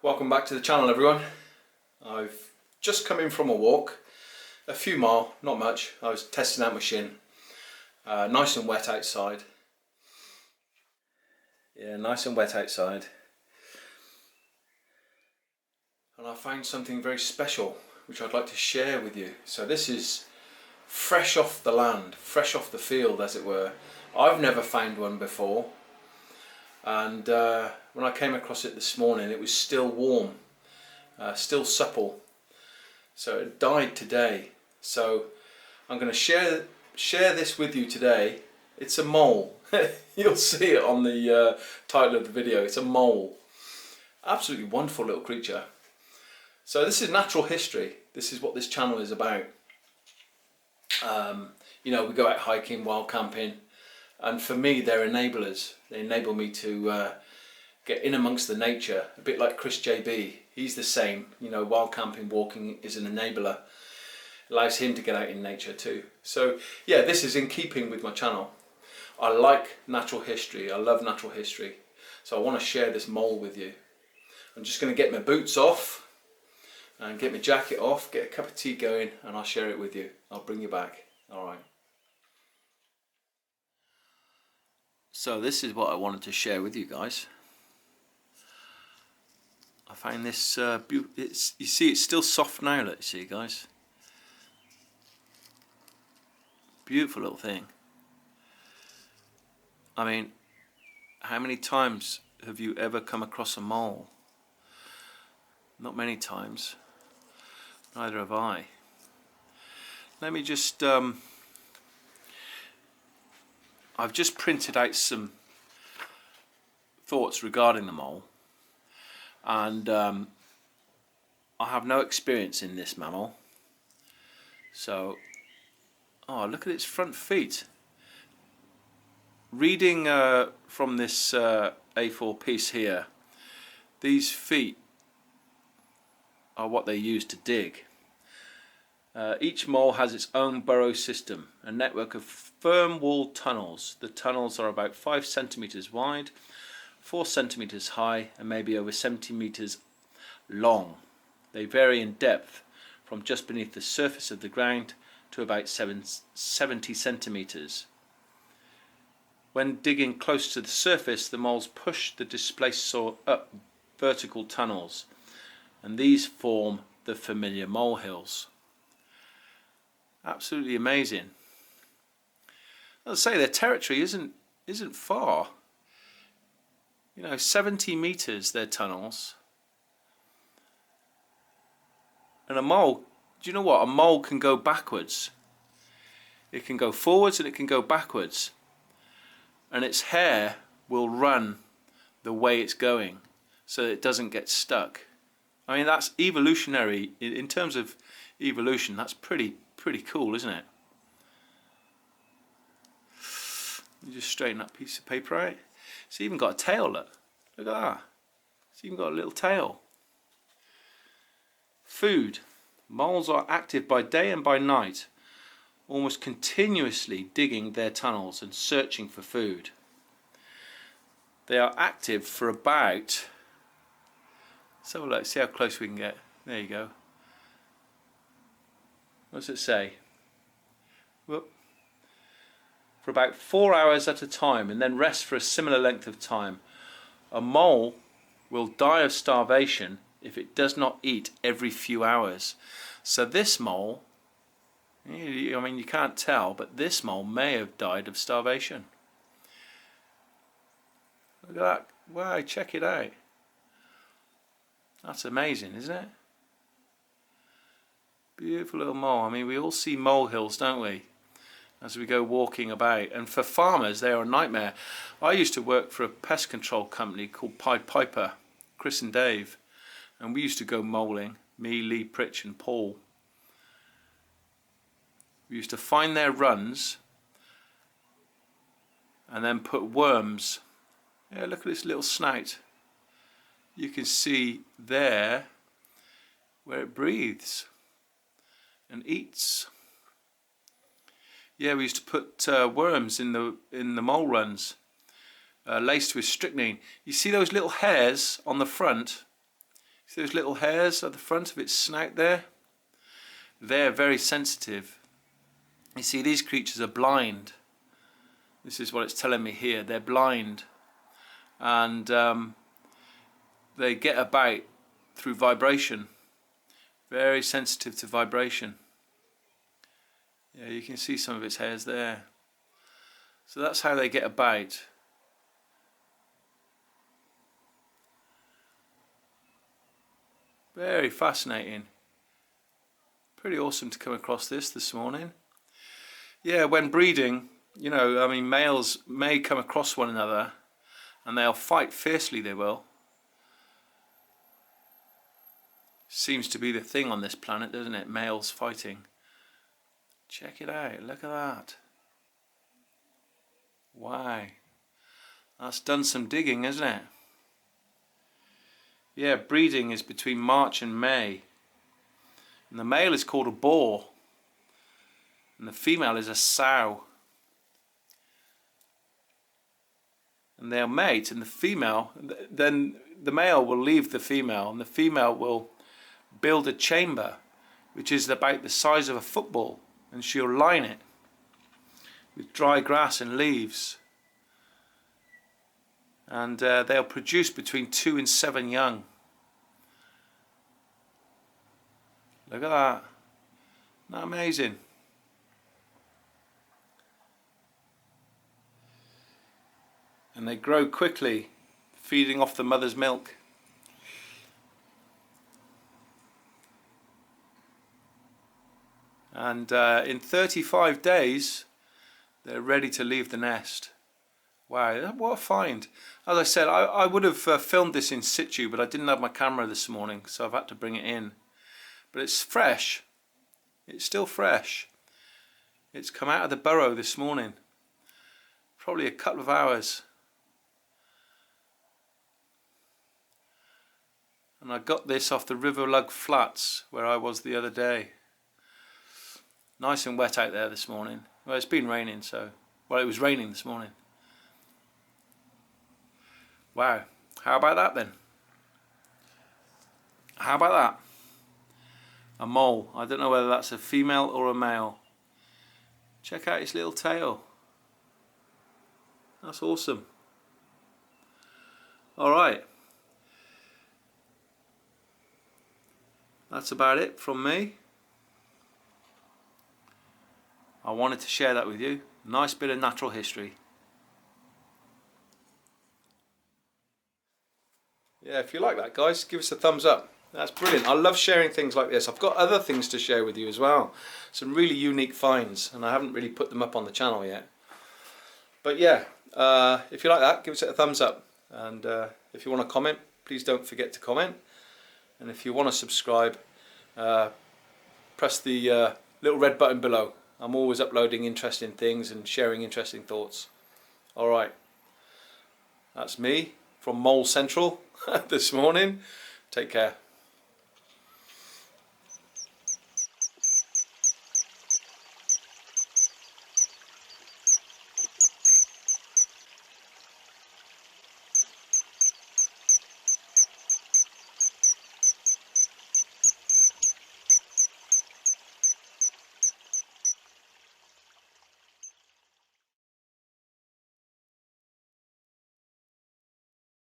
Welcome back to the channel, everyone. I've just come in from a walk, a few mile, not much. I was testing out my shin. Nice and wet outside. Yeah, nice and wet outside. And I found something very special which I'd like to share with you. So this is fresh off the land, fresh off the field, as it were. I've never found one before. And when I came across it this morning, it was still warm, still supple. So it died today. So I'm going to share this with you today. It's a mole. You'll see it on the title of the video. It's a mole. Absolutely wonderful little creature. So this is natural history. This is what this channel is about. You know, we go out hiking, wild camping. And for me, they're enablers. They enable me to get in amongst the nature, a bit like J.B. He's the same. You know, wild camping, walking is an enabler. Allows him to get out in nature too. So yeah, this is in keeping with my channel. I like natural history. I love natural history. So I want to share this mole with you. I'm just going to get my boots off and get my jacket off, get a cup of tea going, and I'll share it with you. I'll bring you back. All right. So this is what I wanted to share with you guys. I found this, you see it's still soft now, let's see guys. Beautiful little thing. I mean, how many times have you ever come across a mole? Not many times. Neither have I. Let me just I've just printed out some thoughts regarding the mole, and I have no experience in this mammal. So, oh, look at its front feet. Reading from this A4 piece here, these feet are what they use to dig. Each mole has its own burrow system, a network of firm walled tunnels. The tunnels are about 5 centimeters wide, 4 centimeters high, and maybe over 70 meters long. They vary in depth from just beneath the surface of the ground to about 70 centimeters. When digging close to the surface, the moles push the displaced soil up vertical tunnels, and these form the familiar molehills. Absolutely amazing. I'll say their territory isn't far. You know, 70 meters their tunnels. And a mole, do you know what? A mole can go backwards. It can go forwards and it can go backwards. And its hair will run the way it's going so that it doesn't get stuck. I mean, that's evolutionary. In terms of evolution, that's pretty cool, isn't it? You just straighten that piece of paper out. It's even got a tail, look at that. It's even got a little tail. Food. Moles are active by day and by night, almost continuously digging their tunnels and searching for food. They are active for about, so let's see how close we can get. There you go. What does it say? Whoop. For about 4 hours at a time, and then rest for a similar length of time. A mole will die of starvation if it does not eat every few hours. So this mole, I mean, you can't tell, but this mole may have died of starvation. Look at that. Wow, check it out. That's amazing, isn't it? Beautiful little mole. I mean, we all see molehills, don't we, as we go walking about. And for farmers, they are a nightmare. I used to work for a pest control company called Pied Piper, Chris and Dave, and we used to go moling, me, Lee, Pritch and Paul. We used to find their runs and then put worms. Yeah, look at this little snout. You can see there where it breathes and eats. Yeah, we used to put worms in the mole runs, laced with strychnine. You see those little hairs on the front? See those little hairs at the front of its snout there? They're very sensitive. You see, these creatures are blind. This is what it's telling me here. They're blind, and they get about through vibration. Very sensitive to vibration. Yeah, you can see some of its hairs there. So that's how they get about. Very fascinating. Pretty awesome to come across this morning. Yeah, when breeding, you know, I mean, males may come across one another and they'll fight fiercely, they will. Seems to be the thing on this planet, doesn't it? Males fighting. Check it out, look at that. Wow. That's done some digging, isn't it? Yeah, breeding is between March and May. And the male is called a boar. And the female is a sow. And they'll mate, and the female, then the male will leave the female, and the female will build a chamber which is about the size of a football, and she'll line it with dry grass and leaves. And they'll produce between 2 and 7 young. Look at that. Isn't that amazing? And they grow quickly, feeding off the mother's milk. And in 35 days, they're ready to leave the nest. Wow, what a find. As I said, I would have filmed this in situ, but I didn't have my camera this morning, so I've had to bring it in. But it's fresh. It's still fresh. It's come out of the burrow this morning. Probably a couple of hours. And I got this off the River Lug Flats, where I was the other day. Nice and wet out there this morning. Well, it's been raining, so... Well, it was raining this morning. Wow. How about that then? How about that? A mole. I don't know whether that's a female or a male. Check out its little tail. That's awesome. Alright. That's about it from me. I wanted to share that with you. Nice bit of natural history. Yeah, if you like that, guys, give us a thumbs up. That's brilliant. I love sharing things like this. I've got other things to share with you as well. Some really unique finds, and I haven't really put them up on the channel yet. But yeah, if you like that, give us a thumbs up. And if you want to comment, please don't forget to comment. And if you want to subscribe, press the little red button below. I'm always uploading interesting things and sharing interesting thoughts. Alright, that's me from Mole Central this morning. Take care.